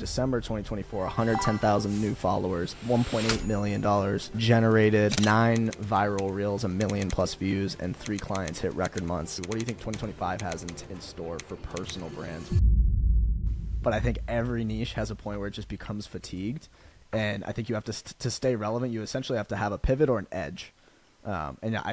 December 2024, 110,000 new followers, $1.8 million, generated 9 viral reels, 1 million plus views, and 3 clients hit record months. What do you think 2025 has in store for personal brands? But I think every niche has a point where it just becomes fatigued. And I think you have to stay relevant, you essentially have to have a pivot or an edge.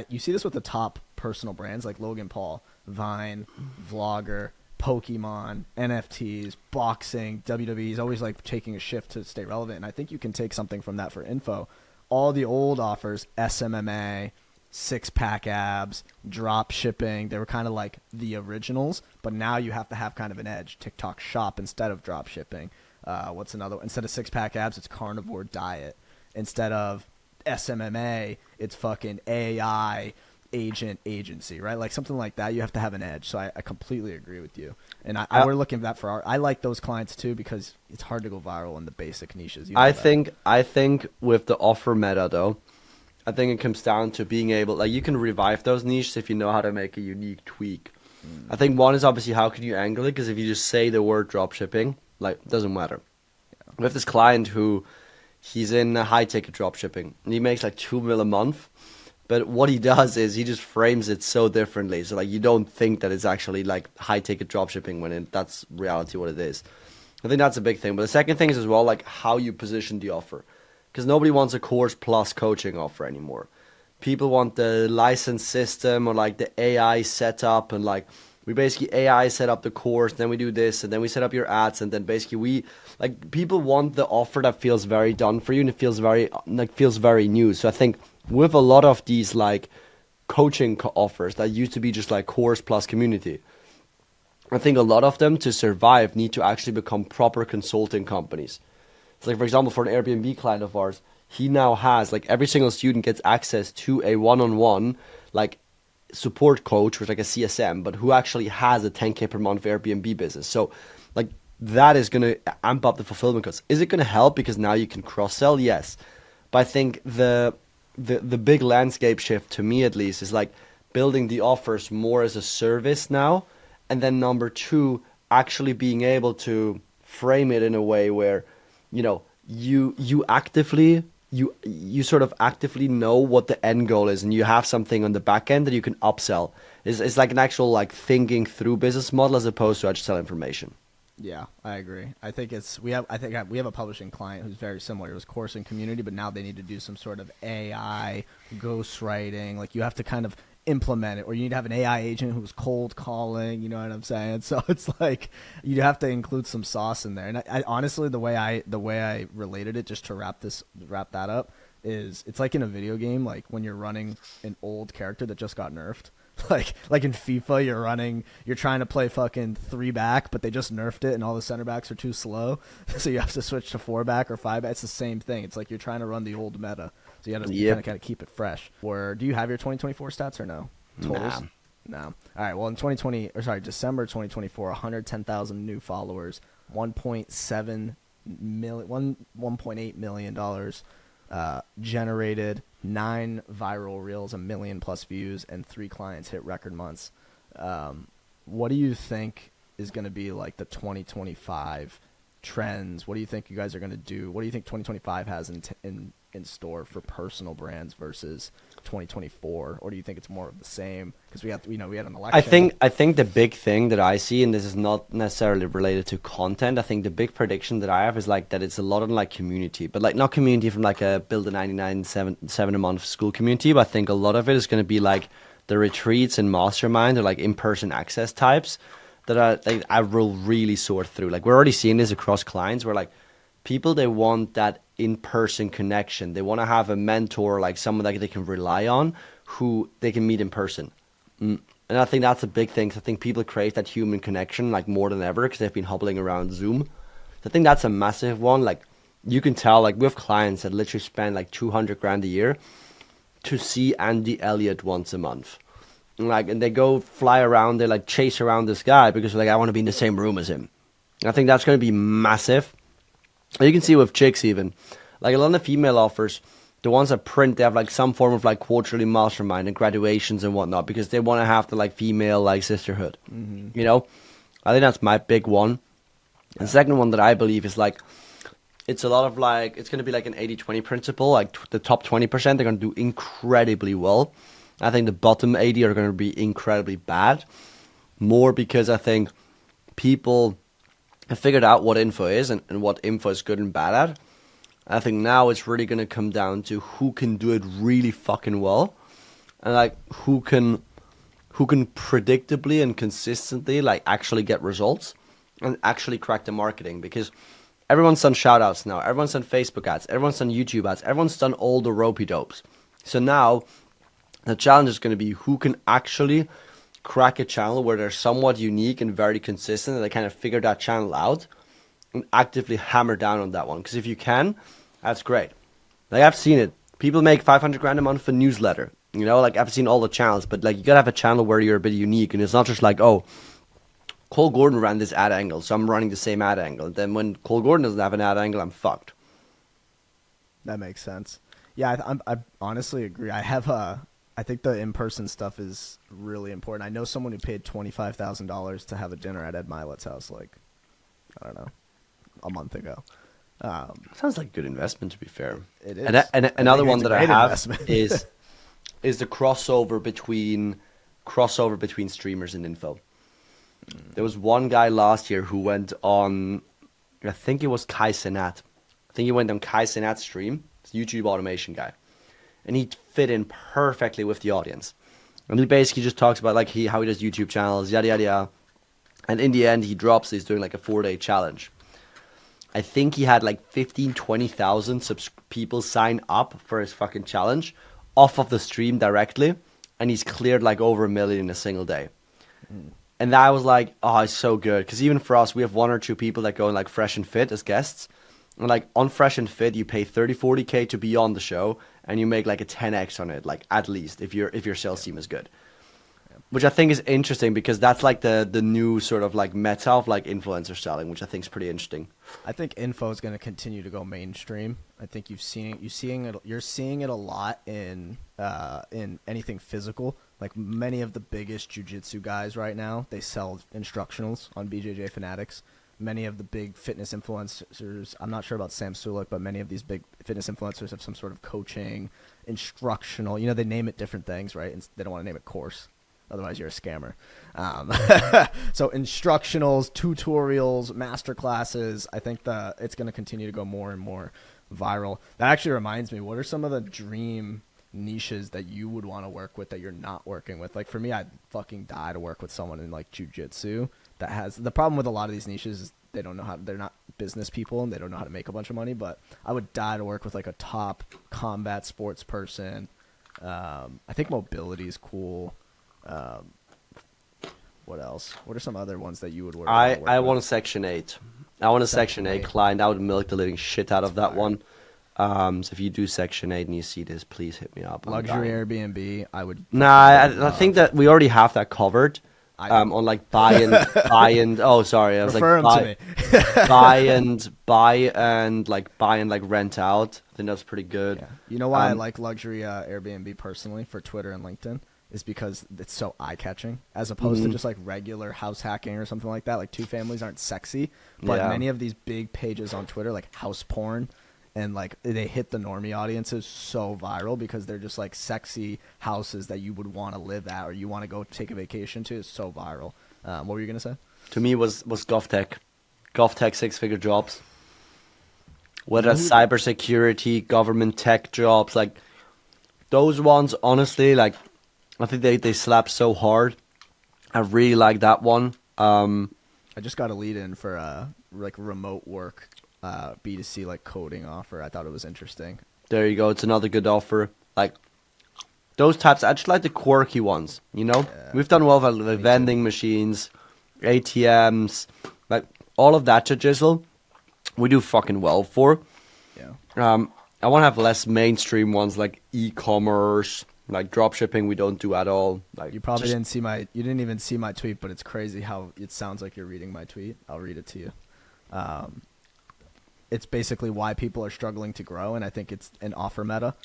You see this with the top personal brands like Logan Paul, Vine, Vlogger, Pokemon, NFTs, boxing, WWE is always like taking a shift to stay relevant. And I think you can take something from that for info. All the old offers, SMMA, 6-pack abs, drop shipping, they were kind of like the originals, but now you have to have kind of an edge. TikTok shop instead of drop shipping. What's another one? Instead of 6-pack abs, it's carnivore diet. Instead of SMMA, it's fucking AI agency, right? Like something like that, you have to have an edge. So I completely agree with you. And we're looking for that for I like those clients too, because it's hard to go viral in the basic niches. I think with the offer meta though, I think it comes down to being able, like, you can revive those niches if you know how to make a unique tweak. I think one is obviously how can you angle it, because if you just say the word dropshipping, like, it doesn't matter. We have this client who, he's in high ticket dropshipping and he makes like 2 mil a month. But what he does is he just frames it so differently. So like you don't think that it's actually like high ticket dropshipping when that's reality what it is. I think that's a big thing. But the second thing is as well like how you position the offer. Because nobody wants a course plus coaching offer anymore. People want the license system or like the AI setup, and like we basically AI set up the course, then we do this, and then we set up your ads, and then basically we like people want the offer that feels very done for you and it feels very new. So I think with a lot of these like coaching offers that used to be just like course plus community, I think a lot of them to survive need to actually become proper consulting companies. So like for example, for an Airbnb client of ours, he now has like every single student gets access to a one-on-one like support coach, which like a CSM, but who actually has a 10K per month Airbnb business. So like that is going to amp up the fulfillment costs. Is it going to help because now you can cross sell? Yes. But I think the big landscape shift, to me at least, is like building the offers more as a service now, and then number 2, actually being able to frame it in a way where, you know, you sort of actively know what the end goal is, and you have something on the back end that you can upsell. It's like an actual like thinking through business model as opposed to I just sell information. Yeah, I agree. I think we have a publishing client who's very similar. It was course and community, but now they need to do some sort of AI ghostwriting. Like you have to kind of implement it, or you need to have an AI agent who's cold calling. You know what I'm saying? So it's like you have to include some sauce in there. And I honestly, the way I related it, just to wrap that up, is it's like in a video game, like when you're running an old character that just got nerfed. Like in FIFA, you're trying to play fucking 3-back, but they just nerfed it and all the center backs are too slow. So you have to switch to 4-back or 5-back. It's the same thing. It's like you're trying to run the old meta. So you got to kind of keep it fresh. Or do you have your 2024 stats or no? Totals? No. All right. Well, in December 2024, 110,000 new followers, $1.7 million, $1.8 million, generated 9 viral reels, 1 million plus views, and 3 clients hit record months. What do you think is going to be like the 2025 trends? What do you think you guys are going to do? What do you think 2025 has in store for personal brands versus 2024? Or do you think it's more of the same? Because we had an election. I think the big thing that I see, and this is not necessarily related to content, I think the big prediction that I have is like that it's a lot of like community, but like not community from like a build a 99.7 a month school community, but I think a lot of it is going to be like the retreats and mastermind or like in-person access types that I will really sort through. Like we're already seeing this across clients where like people, they want that in-person connection. They want to have a mentor, like someone that they can rely on, who they can meet in person. And I think that's a big thing. I think people crave that human connection like more than ever because they've been hobbling around Zoom. So I think that's a massive one. Like you can tell, like we have clients that literally spend like 200 grand a year to see Andy Elliott once a month. And they go fly around, they like chase around this guy because like I want to be in the same room as him. I think that's going to be massive. You can see with chicks even, like a lot of the female offers, the ones that print, they have like some form of like quarterly mastermind and graduations and whatnot because they want to have the like female like sisterhood. You know, I think that's my big one. And the second one that I believe is like, it's a lot of like, it's going to be like an 80-20 principle. Like the top 20%, they're going to do incredibly well. I think the bottom 80 are going to be incredibly bad. More because I think people have figured out what info is and what info is good and bad at. I think now it's really going to come down to who can do it really fucking well. And like who can predictably and consistently like actually get results and actually crack the marketing, because everyone's done shout outs now, everyone's done Facebook ads, everyone's done YouTube ads, everyone's done all the ropey dopes. So now the challenge is going to be who can actually crack a channel where they're somewhat unique and very consistent, and they kind of figure that channel out and actively hammer down on that one. Because if you can, that's great. Like I've seen it. People make 500 grand a month for newsletter. You know, like I've seen all the channels, but like you gotta have a channel where you're a bit unique, and it's not just like, oh, Cole Gordon ran this ad angle, so I'm running the same ad angle. Then when Cole Gordon doesn't have an ad angle, I'm fucked. That makes sense. Yeah, I honestly agree. I think the in-person stuff is really important. I know someone who paid $25,000 to have a dinner at Ed Milet's house, like, I don't know, a month ago. Sounds like a good investment, to be fair. It is. And another one that I have investment. is the crossover between streamers and info. There was one guy last year who went on, I think it was Kai Cenat. I think he went on Kai Cenat's stream. It's a YouTube automation guy. And he fit in perfectly with the audience. And he basically just talks about like how he does YouTube channels, yada, yada, yada. And in the end, he's doing like a 4-day challenge. I think he had like 15, 20,000 people sign up for his fucking challenge off of the stream directly. And he's cleared like over 1 million in a single day. And that was like, oh, it's so good. Because even for us, we have 1 or 2 people that go in like Fresh and Fit as guests. And like on Fresh and Fit, you pay 30, 40K to be on the show, and you make like a 10x on it, like at least if your sales team is good. Which I think is interesting, because that's like the new sort of like meta of like influencer selling, which I think is pretty interesting. I think info is going to continue to go mainstream. I think you're seeing it a lot in anything physical. Like many of the biggest jiu-jitsu guys right now, they sell instructional on BJJ Fanatics. Many of the big fitness influencers, I'm not sure about Sam Sulek, but many of these big fitness influencers have some sort of coaching, instructional. You know, they name it different things, right? And they don't want to name it course. Otherwise, you're a scammer. So instructionals, tutorials, master classes, I think it's going to continue to go more and more viral. That actually reminds me, what are some of the dream niches that you would want to work with that you're not working with? Like for me, I'd fucking die to work with someone in like jiu-jitsu that has the problem with a lot of these niches is they're not business people and they don't know how to make a bunch of money. But I would die to work with like a top combat sports person. I think mobility is cool. What else? What are some other ones that you would work? I want a Section 8. I want a Section 8 client. I would milk the living shit out of that one. So if you do Section 8 and you see this, please hit me up. Luxury Airbnb, I would. Nah, I think that we already have that covered. On like buy and oh sorry, I was Refer like buy and rent out. I think that's pretty good. Yeah. You know why I like luxury Airbnb personally for Twitter and LinkedIn is because it's so eye-catching as opposed to just like regular house hacking or something like that. Like two families aren't sexy, but many of these big pages on Twitter, like house porn, and like they hit the normie audiences so viral because they're just like sexy houses that you would want to live at or you want to go take a vacation to. It's so viral. What were you gonna say? To me, was GovTech 6-figure jobs. Whether it's cybersecurity, government tech jobs, like those ones, honestly, like I think they slap so hard. I really like that one. I just got a lead in for like remote work. B2C like coding offer. I thought it was interesting. There you go. It's another good offer. Like those types, I just like the quirky ones. You know, we've done well with the vending machines, ATMs, like all of that to jizzle. We do fucking well for. Yeah. I want to have less mainstream ones like e-commerce, like drop shipping. We don't do at all. Like you probably didn't see you didn't even see my tweet, but it's crazy how it sounds like you're reading my tweet. I'll read it to you. It's basically why people are struggling to grow, and I think it's an offer meta.